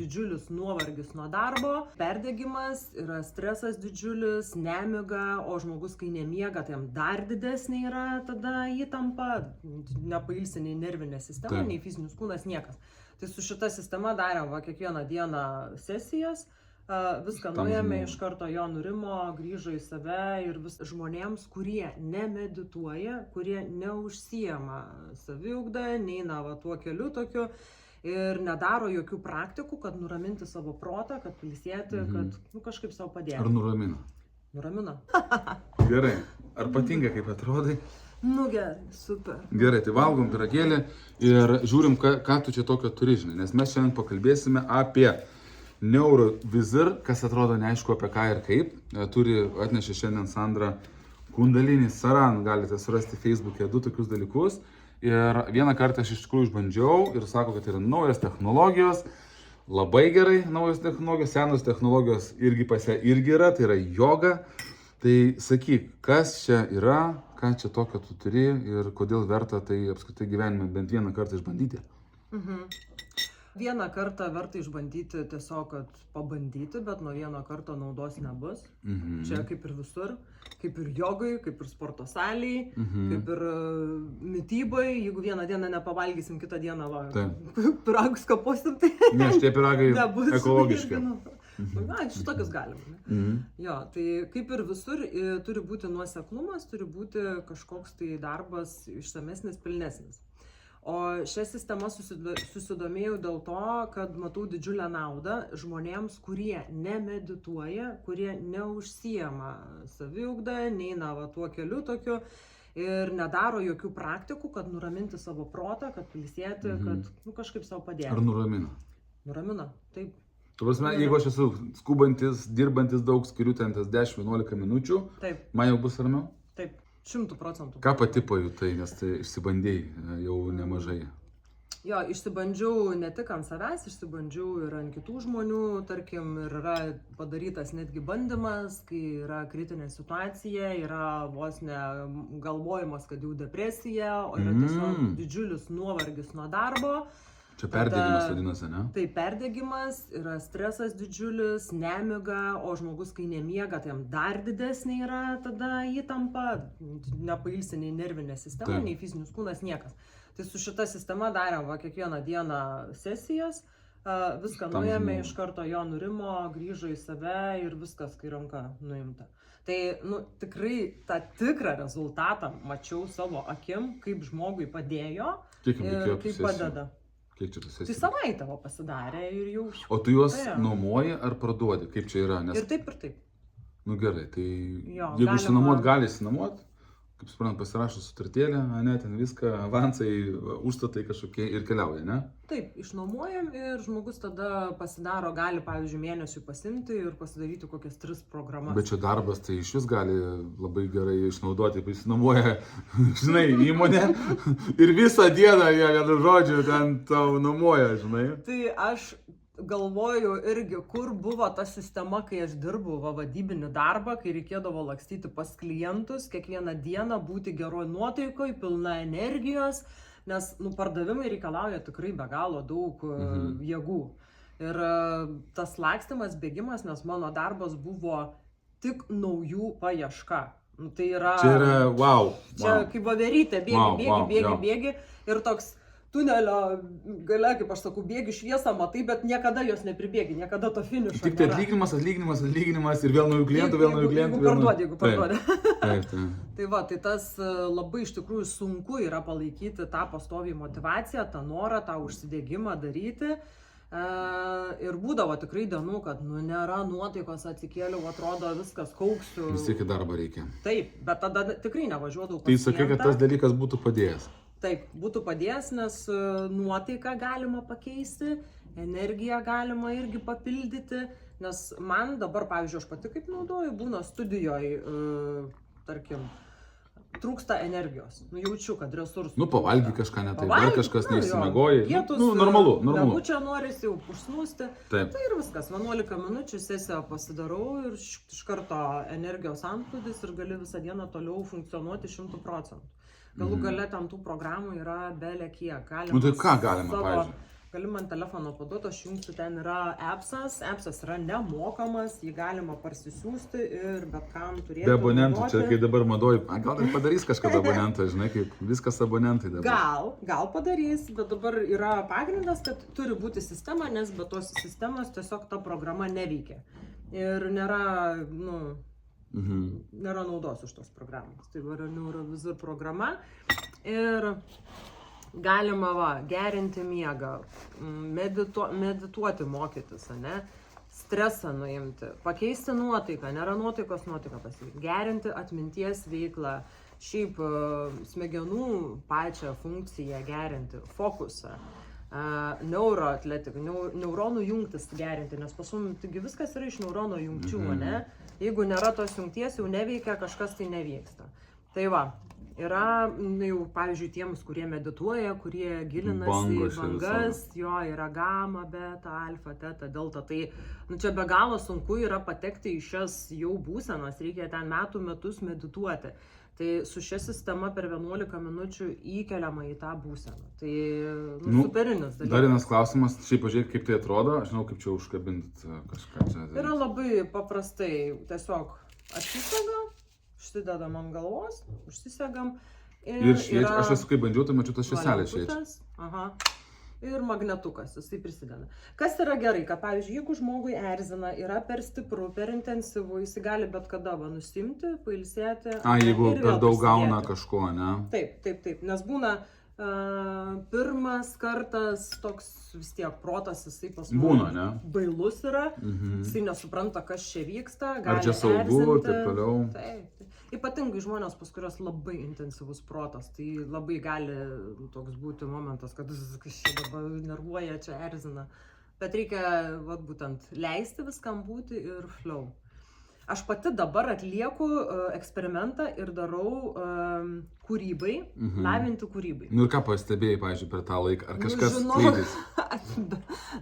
didžiulis nuovargis nuo darbo, perdegimas, yra stresas didžiulis, nemiga, o žmogus, kai nemiega, tai jam dar didesnė yra tada įtampa, nepailsi nei nervinė sistema, nei fizinis kūnas, niekas. Tai su šita sistema darėm kiekvieną dieną sesijas. Viską nuėjome, iš karto jo nurimo, grįžo į save ir žmonėms, kurie nemedituoja, kurie neužsiema saviugdą, neina tuo keliu tokiu ir nedaro jokių praktikų, kad nuraminti savo protą, kad pailsėti, kad kažkaip savo padėti. Ar nuramina? Nuramina. Gerai. Ar patinka, kaip atrodai? Nu gerai, super. Gerai, tai valgom pyragėlį ir žiūrim, ką tu čia tokio turi, žinai, nes mes šiandien pakalbėsime apie Neurovizir, kas atrodo neaišku apie ką ir kaip. Atnešė šiandien Sandra Kundalini Saran, galite surasti Facebook'e du tokius dalykus. Ir vieną kartą aš iš tikrųjų išbandžiau ir sako, kad yra naujas technologijos, labai gerai naujos technologijos, senos technologijos irgi pas ją irgi yra, tai yra joga. Tai sakyk, kas čia yra, ką čia tokio tu turi ir kodėl verta tai apskritai gyvenime bent vieną kartą išbandyti? Vieną kartą verta išbandyti tiesiog, kad pabandyti, bet nuo vieno karto naudos nebus. Čia kaip ir visur, kaip ir jogai, kaip ir sporto salėj, kaip ir mitybai. Jeigu vieną dieną nepavalgysim, kitą dieną pyragus kaposim, tai ne, šitie pyragai ekologiški. Na, šitokius galima. Jo, tai kaip ir visur turi būti nuoseklumas, turi būti kažkoks tai darbas išsamesnis, pilnesnis. O šią sistemą susidomėjau dėl to, kad matau didžiulę naudą žmonėms, kurie nemedituoja, kurie neužsiema saviugdą, neina tuo keliu tokiu ir nedaro jokių praktikų, kad nuraminti savo protą, kad pailsėti, kad kažkaip savo padėti. Ar nuramina? Nuramina, taip. Tu prasme, jeigu aš esu skubantis, dirbantis daug, skiriu ten tas 10-11 minučių, man jau bus ramiau? Taip. 100%. Ką pati pajutai, nes tai išsibandėjai jau nemažai? Jo, išsibandžiau ne tik ant savęs, išsibandžiau ir ant kitų žmonių, tarkim, ir yra padarytas netgi bandymas, kai yra kritinė situacija, yra vos ne galvojimas, kad jau depresija, o yra tiesiog didžiulis nuovargis nuo darbo. Čia perdegimas vadinasi, ne? Tai perdegimas, yra stresas didžiulis, nemiga, o žmogus, kai nemiega, tai jam dar didesnė yra tada įtampa, nepailsi nei nervinė sistema, nei fizinis kūnas, niekas. Tai su šita sistema darėm kiekvieną dieną sesijas, viską nuėjome, iš karto jo nurimo, grįžo į save ir viskas, kai ranka nuimta. Tai tikrai tą tikrą rezultatą mačiau savo akim, kaip žmogui padėjo ir kaip padeda. Kiek čia tas esi? Tai savaitę pasidarė ir jau... O tu juos nuomoji ar parduodi? Kaip čia yra? Ir taip, ir taip. Nu gerai, tai jeigu išsinuomot, gali išsinuomot, kaip suprantu, pasirašo sutartėlę, ne, ten viską, avansai, užstatai kažkokie ir keliauja, ne? Taip, išnuomojam ir žmogus tada pasidaro, gali, pavyzdžiui, mėnesiui pasimti ir pasidaryti kokias 3 programas. Bet čia darbas, tai iš vis gali labai gerai išnaudoti, išsinuomoja, žinai, įmonė ir visą dieną jie, vienu žodžiu, ten tau nuomoja, žinai. Tai aš galvoju irgi, kur buvo ta sistema, kai aš dirbu vadybinį darbą, kai reikėdavo lakstyti pas klientus, kiekvieną dieną būti geroj nuotaikoj, pilna energijos, nes pardavimai reikalauja tikrai be galo daug jėgų. Ir tas lakstymas, bėgimas, nes mano darbas buvo tik naujų paieška. Tai yra... Čia yra, wow. Čia kaip voverytė, bėgi ir toks tunelio gale, kaip aš sakau, bėgi šviesą, matai, bet niekada jos nepribėgi, niekada to finišo. Tik tai atlyginimas ir vėl naujų klientų, Jeigu parduodi. Taip. Tai va, tai tas labai iš tikrųjų sunku yra palaikyti tą pastoviai motyvaciją, tą norą, tą užsidegimą daryti. Ir būdavo tikrai dienų, kad nėra nuotaikos, atsikėliau, atrodo viskas kauksiu. Vis tiek į darbą reikia. Taip, bet tada tikrai nevažiuodavau pas klientą. Tai sakai, kad tas dalykas būtų padėjęs. Taip, būtų padėjęs, nes nuotaiką galima pakeisti, energiją galima irgi papildyti, nes man dabar, pavyzdžiui, aš pati kaip naudoju, būna studijoje, tarkim, trūksta energijos, jaučiu, kad resursų. Pavalgy kažką ne taip, dar kažkas neišsimiegoji, normalu. Čia norisi jau užsnūsti, tai ir viskas, 11 minučių sesiją pasidarau ir iš karto energijos antplūdis ir gali visą dieną toliau funkcionuoti 100%. Galų gale tam tų programų yra belė kiek. Tai ką galima, pavyzdžiui? gali man telefono paduoti, aš jungsiu, ten yra appsas yra nemokamas, jį galima parsisiųsti ir bet kam turėti. Be abonentų, čia kai dabar madoj, gal ir padarys kažkada abonentą, žinai, kaip viskas abonentai dabar. Gal padarys, bet dabar yra pagrindas, kad turi būti sistema, nes be tos sistemos tiesiog ta programa neveikia. Ir nėra, nėra naudos už tos programos. Tai yra Neurovizor programa ir galima gerinti miegą, medituoti mokytis, stresą nuimti, pakeisti nuotaiką, nėra nuotaika pasakyti, gerinti atminties veiklą, šiaip smegenų pačią funkciją gerinti, fokusą, neuroatletiką, neuronų jungtis gerinti, nes taigi viskas yra iš neurono jungčių, Jeigu nėra tos jungties, jau neveikia, kažkas tai nevyksta. Tai yra, jau, pavyzdžiui, tiems, kurie medituoja, kurie gilinasi į bangas, yra gamma, beta, alfa, teta, delta, tai čia be galo sunku yra patekti į šias jau būsenas, reikia ten metus medituoti. Tai su šia sistema per 11 minučių įkeliama į tą būseną. Tai superinis dalykas. Dar vienas klausimas, šiaip pažiūrėk, kaip tai atrodo, aš žinau, kaip čia užkabinti kažką čia. Yra labai paprastai, tiesiog atsisega, užsidedam ant galvos, užsisegam. Ir aš esu kaip bandžiau, tai mačiau tas švieselė šviečia. Ir magnetukas, jisai prisideda. Kas yra gerai, kad pavyzdžiui, jeigu žmogui erzina, yra per stipru, per intensyvu, jisai gali bet kada nusimti, pailsėti. Jeigu per daug gauna kažko, ne? Taip, nes būna pirmas kartas toks vis tiek protas, jisai pas mus bailus yra, jisai nesupranta, kas čia vyksta, gali ar čia saugu, taip toliau. Taip. Ypatingai žmonės, pas kurios labai intensyvus protas, tai labai gali toks būti momentas, kad kas čia dabar nervuoja, čia erzina. Bet reikia būtent leisti viskam būti ir flow. Aš pati dabar atlieku eksperimentą ir darau kūrybai, lavinti kūrybai. Ir ką pastebėjai, pavyzdžiui, per tą laiką? Ar kažkas skleidės?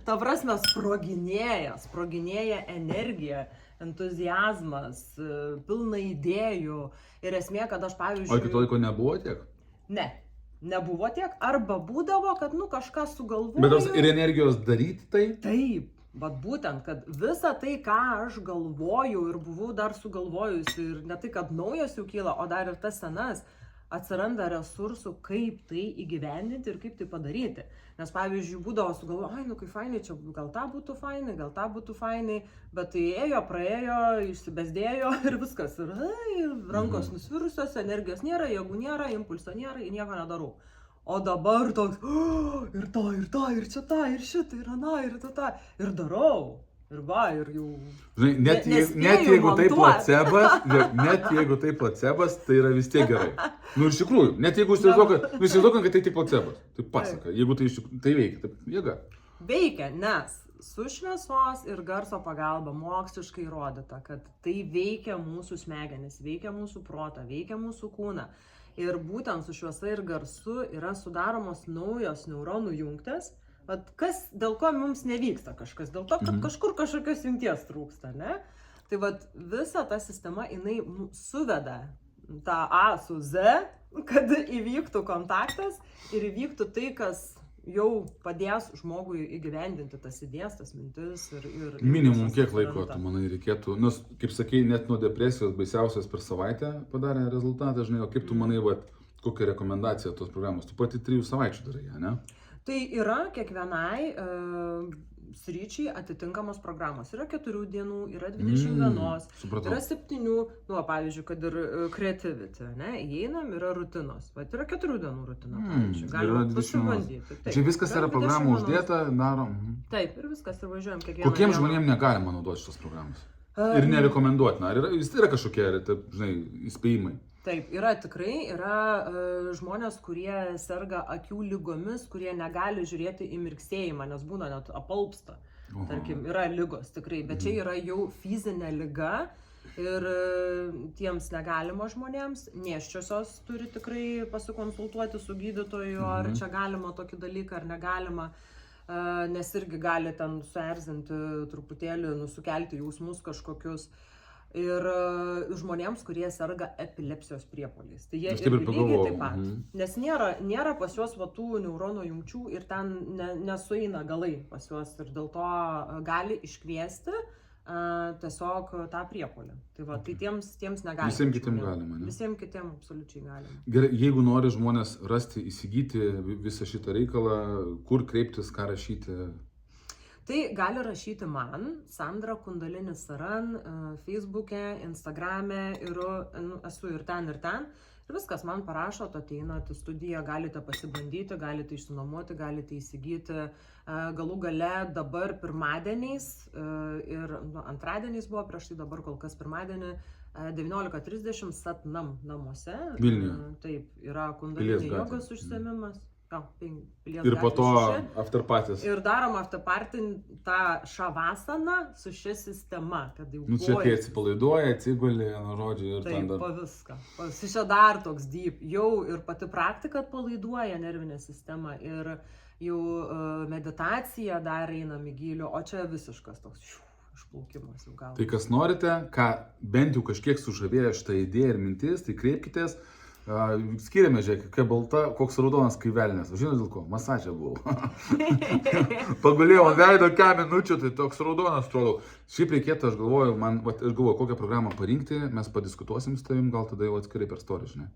Ta prasme, sproginėja energija, entuziazmas, pilna idėjų. Ir esmė, kad aš, pavyzdžiui... O iki to laiko nebuvo tiek? Ne, nebuvo tiek. Arba būdavo, kad kažką sugalvoju. Bet ir energijos daryti tai? Taip. Bet būtent, kad visa tai, ką aš galvojau ir buvau dar sugalvojusi, ir ne tai, kad naujas jau kyla, o dar ir tas senas, atsiranda resursų, kaip tai įgyvendinti ir kaip tai padaryti. Nes pavyzdžiui, būdavo sugalvoju, kaip fainai, čia gal tą būtų fainai, bet tai ėjo, praėjo, išsibesdėjo ir viskas. Ir rankos nusvirusios, energijos nėra, jėgų nėra, impulso nėra, nieko nedarau. O dabar toks, ir čia ta, ir šitą, ir aną, ir tą, ir darau. Ir jau... Žinai, net jeigu tai placebas, tai yra vis tiek gerai. Iš tikrųjų, net jeigu įsivaizduokam, kad tai tik placebas, tai pasaka, jeigu tai veikia, tai jėga. Veikia, nes su šviesos ir garso pagalba moksliškai įrodyta, kad tai veikia mūsų smegenis, veikia mūsų protą, veikia mūsų kūną. Ir būtent su šviesa ir garsu yra sudaromos naujos neuronų jungtys. Dėl ko mums nevyksta kažkas? Dėl to, kad kažkur kažkokios jungties trūksta, ne? Tai visa ta sistema, jinai suveda tą A su Z, kad įvyktų kontaktas ir įvyktų tai, kas jau padės žmogui įgyvendinti tas idėjas, tas mintis ir minimum kiek laiko, tu manai, reikėtų, nes, kaip sakei, net nuo depresijos baisiausios per savaitę padarė rezultatą, žinai, o kaip tu manai, kokia rekomendacija tos programos, tu pati 3 savaičių darai, ne? Tai yra kiekvienai sričiai atitinkamos programos. Yra 4 dienų, yra 21, yra 7, pavyzdžiui, kad ir creativity, ne, įeinam, yra rutinos. Yra 4 dienų rutina, pavyzdžiui, galima pasibandyti. Čia viskas yra programų uždėta, darom. Taip, ir viskas, ir važiuojam kiekvieną. Kokiem žmonėm negalima naudoti šios programos? Ir nerekomenduotina, ar yra kažkokie, žinai, įspėjimai? Taip, yra žmonės, kurie serga akių ligomis, kurie negali žiūrėti į mirksėjimą, nes būna net apalpsta. Tarkim, yra ligos tikrai, bet čia yra jau fizinė liga ir tiems negalima žmonėms, nėščiosios turi tikrai pasikonsultuoti su gydytoju, ar čia galima tokį dalyką, ar negalima, nes irgi gali ten suerzinti truputėlį, sukelti jausmus kažkokius. Ir žmonėms, kurie serga epilepsijos priepuoliais. Tai jie Aš taip ir irgi lygiai pagalvojau. taip pat. Nes nėra pas juos va tų neurono jungčių ir ten nesueina galai pas juos ir dėl to gali iškviesti tiesiog tą priepuolį. Tai va, tai tiems negalima. Visiems kitiems galima, ne? Visiems kitiems absoliučiai galima. Gerai, jeigu nori žmonės rasti, įsigyti visą šitą reikalą, kur kreiptis, ką rašyti? Tai gali rašyti man, Sandra Kundalinis Saran, Facebook'e, Instagram'e, ir esu ir ten. Ir viskas, man parašot, ateinat į studiją, galite pasibandyti, galite išsinuomoti, galite įsigyti. Galų gale dabar pirmadieniais ir antradieniais buvo, prieš tai dabar kol kas pirmadienį, 19:30 Satnam namuose. Vilniuje. Taip, yra Kundalini jogos užsiėmimas. Ir po to afterpartys. Ir darom afterpartį tą šavasaną su šia sistema, kad jau Nu, čia kai atsipalaiduoja, atsigulė, žodžiu, ir taip, ten dar. po viską. Su šia dar toks deep. Jau ir pati praktika atpalaiduoja nervinę sistemą ir jau meditacija dar einam į gilių, o čia visiškas toks išplaukimas jau gal. Tai kas norite, ką bent jau kažkiek sužavėjo šitą idėją ir mintis, tai kreipkitės. Skiriame, žiūrėk, kai balta, koks raudonas kai velnės. Žinot dėl ko? Masažė buvau. Pagulėjau ant veido 4 minučių, tai toks raudonas atrodau. Šiaip reikėtų, aš galvoju, kokią programą parinkti, mes padiskutuosim su tavim, gal tada jau atskirai per story, žinai.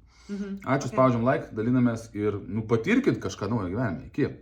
Ačiū, spaudžiam like, dalinamės ir patirkit kažką naujo gyvenime. Iki.